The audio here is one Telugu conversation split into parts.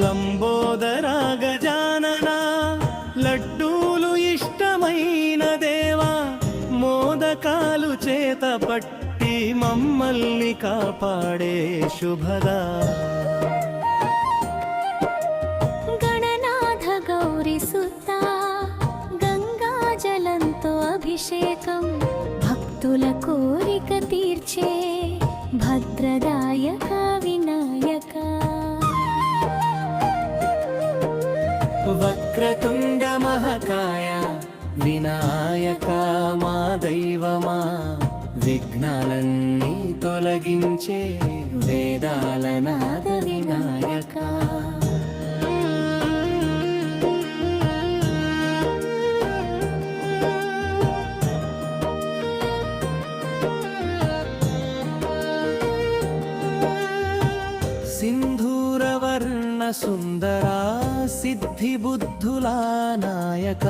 లంబోదరా గజానన లడ్డూలు ఇష్టమైన దేవా, మోదకాలు చేత పట్టి మమ్మల్ని కాపాడే శుభదా. గణనాథ గౌరి సుత గంగాజలంతో అభిషేకం, భక్తుల కోరిక తీర్చే భద్రదాయక వినాయక. వక్రతుండ మహాకాయ వినాయక మా దైవమా, విఘ్నాలన్నీ తొలగించే వేదాల నాద వినాయక. సింధూరవర్ణ సుందరా సిద్ధి బుద్ధులా నాయక,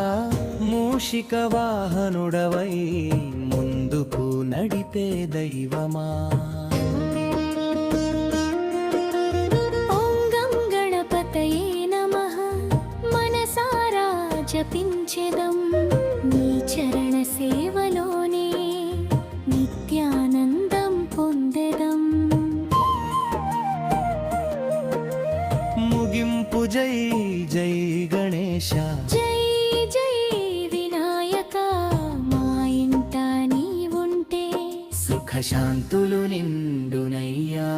మూషిక వాహనుడవై ముందుకు నడిపే దైవమా. ఓం గం గణపతయే నమః మనసారా జపించెదం, నీ చరణ సేవలోనే నిత్యానందం పొందెదం. ముగింపు జై జై గణేశ, జై జై వినాయక, మా ఇంట నీవుంటే సుఖశాంతులు నిండునయ్యా.